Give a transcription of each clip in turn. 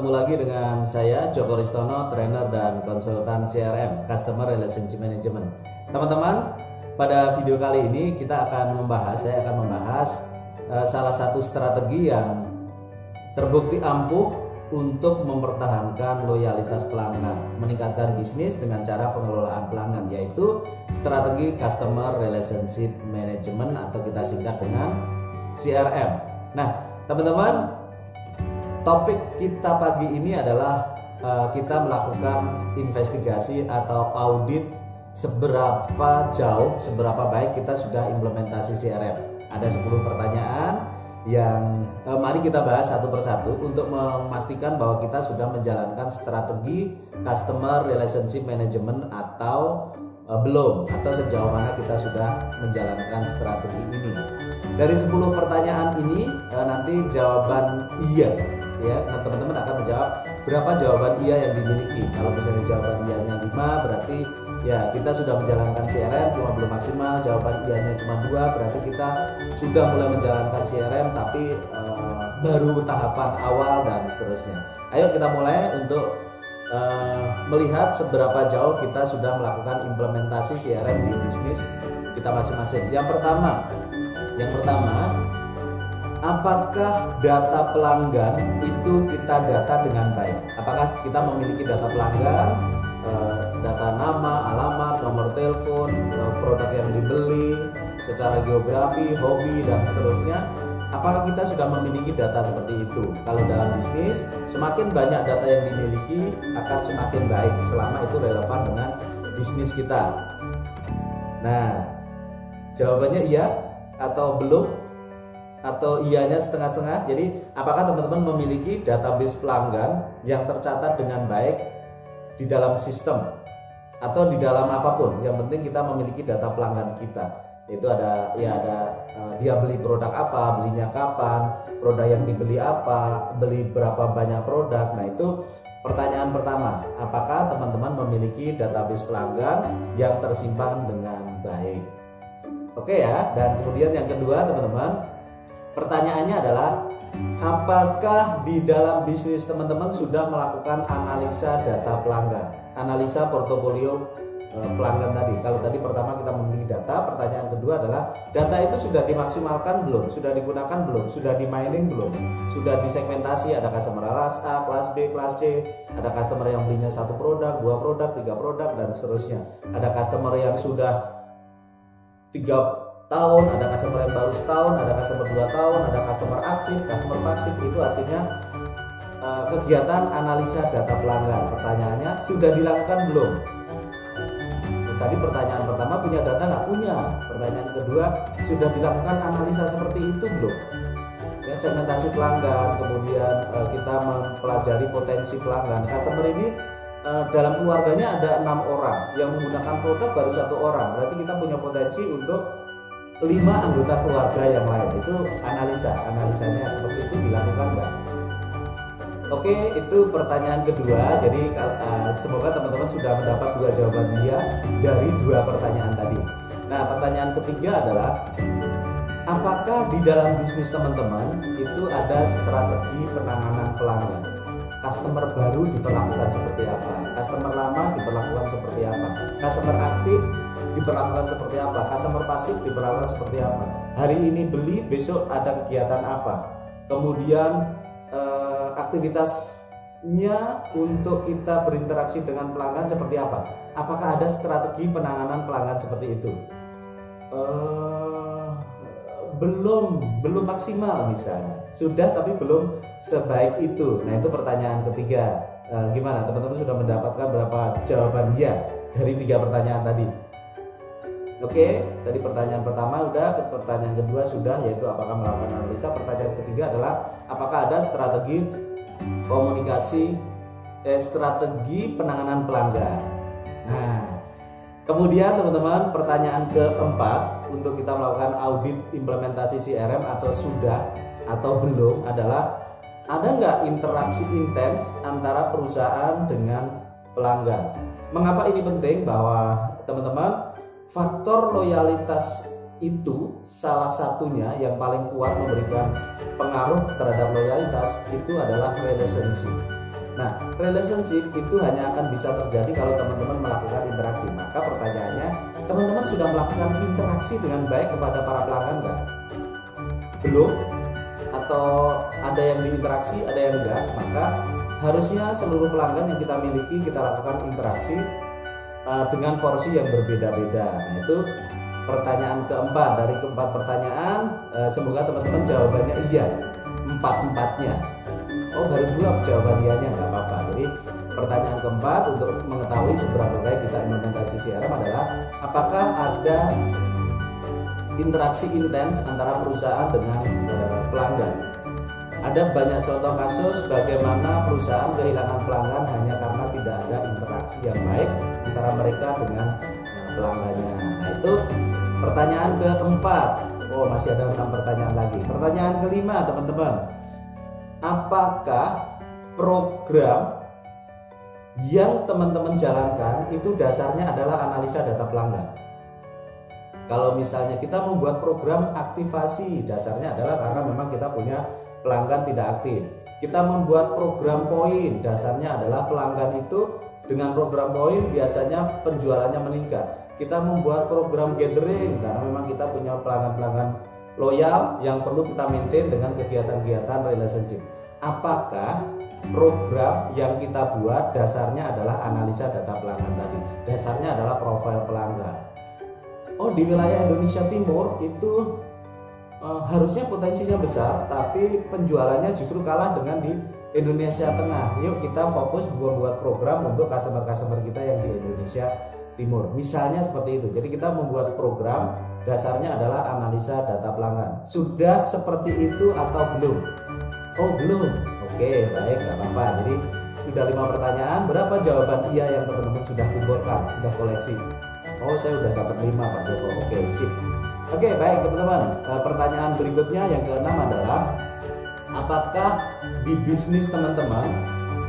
Ketemu lagi dengan saya Joko Ristono, trainer dan konsultan CRM, Customer Relationship Management. Teman-teman, pada video kali ini saya akan membahas salah satu strategi yang terbukti ampuh untuk mempertahankan loyalitas pelanggan, meningkatkan bisnis dengan cara pengelolaan pelanggan, yaitu strategi Customer Relationship Management atau kita singkat dengan CRM. Nah, teman-teman, topik kita pagi ini adalah kita melakukan investigasi atau audit seberapa jauh, seberapa baik kita sudah implementasi CRM. Ada 10 pertanyaan yang mari kita bahas satu persatu untuk memastikan bahwa kita sudah menjalankan strategi Customer Relationship Management atau belum, atau sejauh mana kita sudah menjalankan strategi ini. Dari 10 pertanyaan ini nanti jawaban iya ya. Nah, teman-teman akan menjawab berapa jawaban iya yang dimiliki. Kalau misalnya jawaban iyanya 5, berarti ya kita sudah menjalankan CRM cuma belum maksimal. Jawaban iyanya cuma 2, berarti kita sudah mulai menjalankan CRM tapi baru tahapan awal dan seterusnya. Ayo kita mulai untuk melihat seberapa jauh kita sudah melakukan implementasi CRM di bisnis kita masing-masing. Yang pertama, apakah data pelanggan itu kita data dengan baik? Apakah kita memiliki data pelanggan, data nama, alamat, nomor telepon, produk yang dibeli, secara geografi, hobi, dan seterusnya? Apakah kita sudah memiliki data seperti itu? Kalau dalam bisnis, semakin banyak data yang dimiliki akan semakin baik selama itu relevan dengan bisnis kita. Nah, jawabannya iya atau belum? Atau iyanya setengah-setengah. Jadi apakah teman-teman memiliki database pelanggan yang tercatat dengan baik di dalam sistem atau di dalam apapun? Yang penting kita memiliki data pelanggan kita. Itu ada dia beli produk apa, belinya kapan, produk yang dibeli apa, beli berapa banyak produk. Nah, itu pertanyaan pertama. Apakah teman-teman memiliki database pelanggan yang tersimpan dengan baik? Oke ya. Dan kemudian yang kedua, teman-teman, pertanyaannya adalah apakah di dalam bisnis teman-teman sudah melakukan analisa data pelanggan, analisa portofolio pelanggan tadi. Kalau tadi pertama kita memiliki data, pertanyaan kedua adalah data itu sudah dimaksimalkan belum, sudah digunakan belum, sudah di mining belum, sudah disegmentasi, ada customer kelas A, kelas B, kelas C, ada customer yang belinya 1 produk, 2 produk, 3 produk, dan seterusnya. Ada customer yang sudah 3 tahun, ada customer yang baru setahun, ada customer 2 tahun, ada customer aktif, customer pasif. Itu artinya kegiatan analisa data pelanggan. Pertanyaannya, sudah dilakukan belum? Tadi pertanyaan pertama, punya data nggak? Punya. Pertanyaan kedua, sudah dilakukan analisa seperti itu belum? Ya, segmentasi pelanggan, kemudian kita mempelajari potensi pelanggan. Customer ini dalam keluarganya ada 6 orang, yang menggunakan produk baru 1 orang. Berarti kita punya potensi untuk 5 anggota keluarga yang lain. Itu analisanya seperti itu dilakukan nggak? Oke, itu pertanyaan kedua. Jadi semoga teman-teman sudah mendapat 2 jawaban iya dari 2 pertanyaan tadi. Nah, pertanyaan ketiga adalah apakah di dalam bisnis teman-teman itu ada strategi penanganan pelanggan? Customer baru diperlakukan seperti apa? Customer lama diperlakukan seperti apa? Customer aktif diperlakukan seperti apa? Customer pasif diperlakukan seperti apa? Hari ini beli, besok ada kegiatan apa? Kemudian aktivitasnya untuk kita berinteraksi dengan pelanggan seperti apa? Apakah ada strategi penanganan pelanggan seperti itu? Belum maksimal misalnya. Sudah tapi belum sebaik itu. Nah, itu pertanyaan ketiga. Gimana? Teman-teman sudah mendapatkan berapa jawaban ya dari 3 pertanyaan tadi? Oke, tadi pertanyaan pertama udah, pertanyaan kedua sudah, yaitu apakah melakukan analisa. Pertanyaan ketiga adalah apakah ada strategi komunikasi, strategi penanganan pelanggan. Nah, kemudian teman-teman, pertanyaan keempat untuk kita melakukan audit implementasi CRM atau sudah atau belum adalah ada nggak interaksi intens antara perusahaan dengan pelanggan. Mengapa ini penting? Bahwa teman-teman, faktor loyalitas itu salah satunya yang paling kuat memberikan pengaruh terhadap loyalitas itu adalah relationship. Nah, relationship itu hanya akan bisa terjadi kalau teman-teman melakukan interaksi. Maka pertanyaannya, teman-teman sudah melakukan interaksi dengan baik kepada para pelanggan nggak? Belum? Atau ada yang diinteraksi, ada yang enggak? Maka harusnya seluruh pelanggan yang kita miliki kita lakukan interaksi dengan porsi yang berbeda-beda. Nah, itu pertanyaan keempat. Dari keempat pertanyaan, semoga teman-teman jawabannya iya, empat-empatnya. Oh, baru 2 jawaban iya-nya, nggak apa-apa. Jadi pertanyaan keempat untuk mengetahui seberapa baik kita implementasi CRM adalah apakah ada interaksi intens antara perusahaan dengan pelanggan. Ada banyak contoh kasus bagaimana perusahaan kehilangan pelanggan hanya karena tidak ada interaksi yang baik antara mereka dengan pelanggannya. Nah, itu pertanyaan keempat. Oh, masih ada 6 pertanyaan lagi. Pertanyaan kelima, teman-teman. Apakah program yang teman-teman jalankan itu dasarnya adalah analisa data pelanggan? Kalau misalnya kita membuat program aktivasi, dasarnya adalah karena memang kita punya pelanggan tidak aktif. Kita membuat program poin, dasarnya adalah pelanggan itu dengan program poin biasanya penjualannya meningkat. Kita membuat program gathering karena memang kita punya pelanggan-pelanggan loyal yang perlu kita maintain dengan kegiatan-kegiatan relationship. Apakah program yang kita buat dasarnya adalah analisa data pelanggan tadi? Dasarnya adalah profil pelanggan. Oh, di wilayah Indonesia Timur itu harusnya potensinya besar, tapi penjualannya justru kalah dengan di Indonesia Tengah. Yuk kita fokus membuat program untuk customer-customer kita yang di Indonesia Timur. Misalnya seperti itu. Jadi kita membuat program dasarnya adalah analisa data pelanggan. Sudah seperti itu atau belum? Oh, belum. Oke, baik, nggak apa-apa. Jadi sudah 5 pertanyaan. Berapa jawaban iya yang teman-teman sudah kumpulkan, sudah koleksi? Oh, saya udah dapat 5, Pak Joko. Oke, sip. Oke, baik teman-teman. Pertanyaan berikutnya yang ke-6 adalah apakah di bisnis teman-teman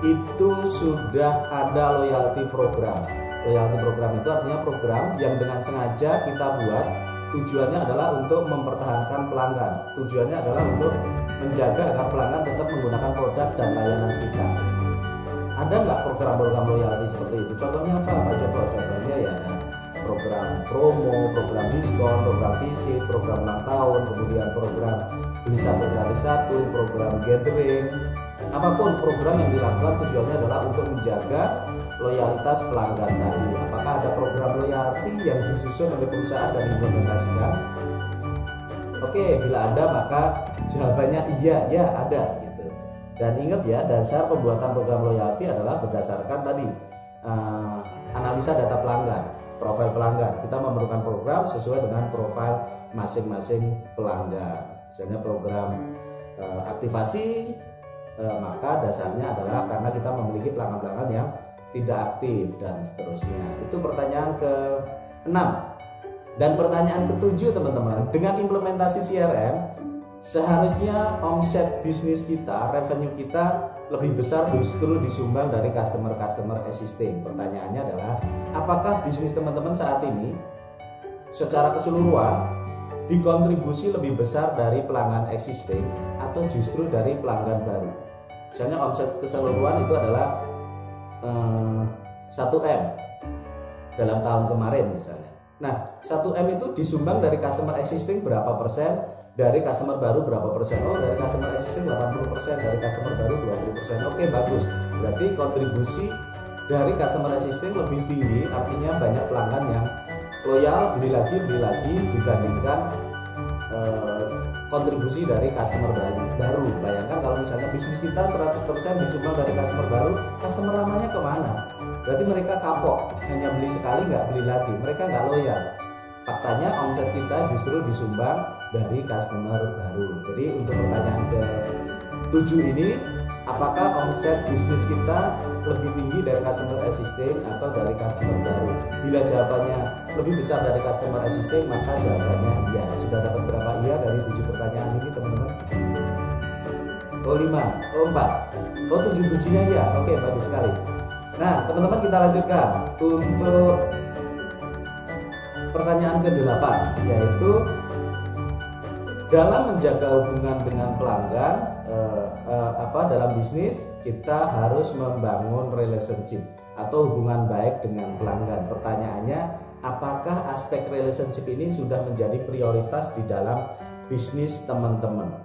itu sudah ada loyalty program? Loyalty program itu artinya program yang dengan sengaja kita buat tujuannya adalah untuk mempertahankan pelanggan. Tujuannya adalah untuk menjaga agar pelanggan tetap menggunakan produk dan layanan kita. Ada nggak program-program loyalty seperti itu? Contohnya apa, Pak Joko? Contohnya ya ada program promo, program diskon, program visit, program ulang tahun, kemudian program beli 1 gratis 1, program gathering. Apapun program yang dilakukan tujuannya adalah untuk menjaga loyalitas pelanggan tadi. Apakah ada program loyalty yang disusun oleh perusahaan dan diimplementasikan? Oke, bila ada maka jawabannya iya, ya ada gitu. Dan ingat ya, dasar pembuatan program loyalty adalah berdasarkan tadi analisa data pelanggan, profil pelanggan. Kita memerlukan program sesuai dengan profil masing-masing pelanggan. Misalnya program aktivasi, maka dasarnya adalah karena kita memiliki pelanggan-pelanggan yang tidak aktif dan seterusnya. Itu pertanyaan ke-6. Dan pertanyaan ke-7 teman-teman, dengan implementasi CRM seharusnya omset bisnis kita, revenue kita lebih besar justru disumbang dari customer existing. Pertanyaannya adalah apakah bisnis teman-teman saat ini secara keseluruhan dikontribusi lebih besar dari pelanggan existing atau justru dari pelanggan baru? Misalnya omset keseluruhan itu adalah 1M dalam tahun kemarin misalnya. Nah, 1M itu disumbang dari customer existing berapa persen, dari customer baru berapa persen? Oh, dari customer existing 80%, dari customer baru 20%. Oke, bagus. Berarti kontribusi dari customer existing lebih tinggi, artinya banyak pelanggan yang loyal, beli lagi dibandingkan kontribusi dari customer baru. Bayangkan kalau misalnya bisnis kita 100% disumbang dari customer baru, customer lamanya kemana? Berarti mereka kapok, hanya beli sekali nggak beli lagi, mereka nggak loyal. Faktanya omset kita justru disumbang dari customer baru. Jadi untuk pertanyaan ke-7 ini, apakah omset bisnis kita lebih tinggi dari customer existing atau dari customer baru? Bila jawabannya lebih besar dari customer existing, maka jawabannya iya. Sudah dapat berapa iya dari 7 pertanyaan ini teman-teman? Oh 5, oh 4, oh 7-7-nya iya. Oke, bagus sekali. Nah teman-teman, kita lanjutkan untuk pertanyaan ke-8, yaitu dalam menjaga hubungan dengan pelanggan, dalam bisnis kita harus membangun relationship atau hubungan baik dengan pelanggan. Pertanyaannya, apakah aspek relationship ini sudah menjadi prioritas di dalam bisnis teman-teman?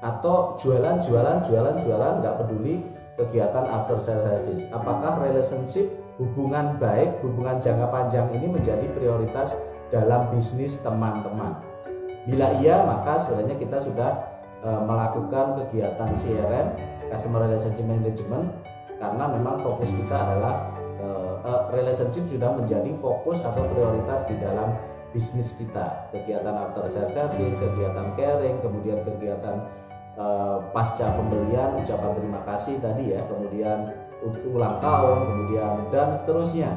Atau jualan nggak peduli kegiatan after sales service? Apakah relationship, hubungan baik, hubungan jangka panjang ini menjadi prioritas dalam bisnis teman-teman? Bila iya, maka sebenarnya kita sudah melakukan kegiatan CRM, Customer Relationship Management, karena memang fokus kita adalah relationship sudah menjadi fokus atau prioritas di dalam bisnis kita. Kegiatan after sales service, kegiatan caring, kemudian kegiatan pasca pembelian, ucapan terima kasih tadi ya, kemudian ulang tahun, kemudian dan seterusnya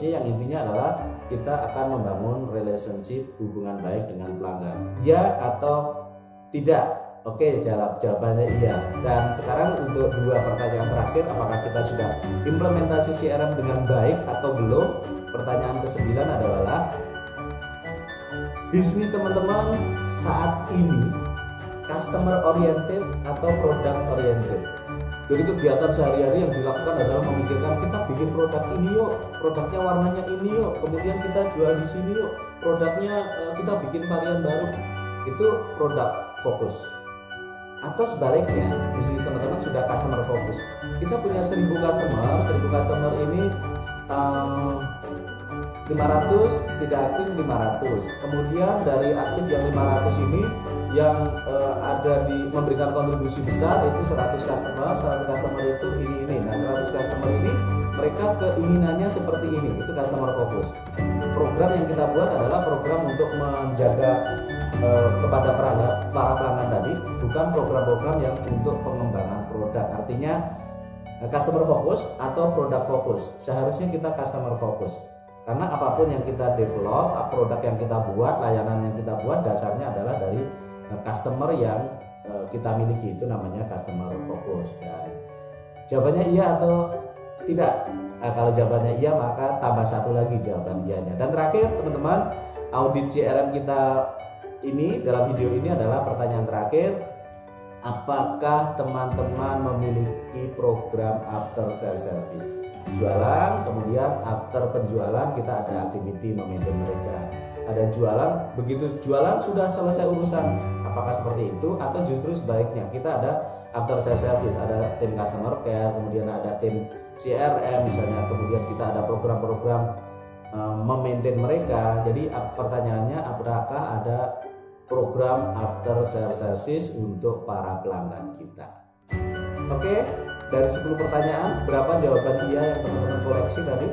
yang intinya adalah kita akan membangun relationship, hubungan baik dengan pelanggan. Ya atau tidak? Oke, jawabannya iya. Dan sekarang untuk dua pertanyaan terakhir, apakah kita sudah implementasi CRM dengan baik atau belum? Pertanyaan ke-9 adalah, bisnis teman-teman saat ini customer oriented atau product oriented? Jadi kegiatan sehari-hari yang dilakukan adalah memikirkan, kita bikin produk ini yuk, produknya warnanya ini yuk, kemudian kita jual di sini yuk, produknya kita bikin varian baru. Itu product fokus. Atau sebaliknya, bisnis teman-teman sudah customer fokus. Kita punya 1000 customer ini 500 tidak aktif 500. Kemudian dari aktif yang 500 ini yang memberikan kontribusi besar itu 100 customer itu ini. Nah, 100 customer ini mereka keinginannya seperti ini, itu customer fokus. Program yang kita buat adalah program untuk menjaga kepada para pelanggan tadi, bukan program-program yang untuk pengembangan produk. Artinya customer fokus atau produk fokus. Seharusnya kita customer fokus, karena apapun yang kita develop, produk yang kita buat, layanan yang kita buat, dasarnya adalah dari customer yang kita miliki. Itu namanya customer fokus. Dan jawabannya iya atau tidak? Kalau jawabannya iya, maka tambah satu lagi jawaban iyanya. Dan terakhir teman-teman, audit CRM kita ini dalam video ini adalah pertanyaan terakhir, apakah teman-teman memiliki program after sales service? Jualan, kemudian after penjualan kita ada activity memaintain mereka. Ada jualan, begitu jualan sudah selesai urusan. Apakah seperti itu atau justru sebaliknya? Kita ada after sales service, ada tim customer care, kemudian ada tim CRM misalnya, kemudian kita ada program-program memaintain mereka. Jadi pertanyaannya, apakah ada program after sales service untuk para pelanggan kita? Oke, dari 10 pertanyaan berapa jawaban iya yang teman-teman koleksi tadi?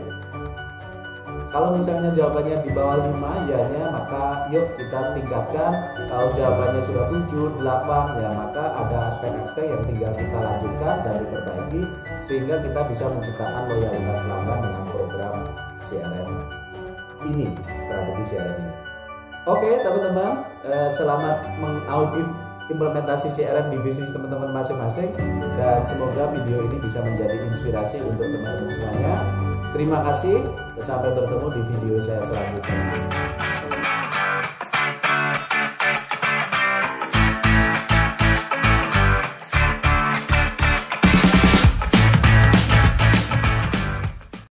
Kalau misalnya jawabannya di bawah 5 iyanya, maka yuk kita tingkatkan. Kalau jawabannya sudah 7, 8 ya, maka ada aspek-aspek yang tinggal kita lanjutkan dan diperbaiki sehingga kita bisa menciptakan loyalitas pelanggan dengan program CRM ini, strategi CRM ini. Oke teman-teman, selamat mengaudit implementasi CRM di bisnis teman-teman masing-masing, dan semoga video ini bisa menjadi inspirasi untuk teman-teman semuanya. Terima kasih, sampai bertemu di video saya selanjutnya.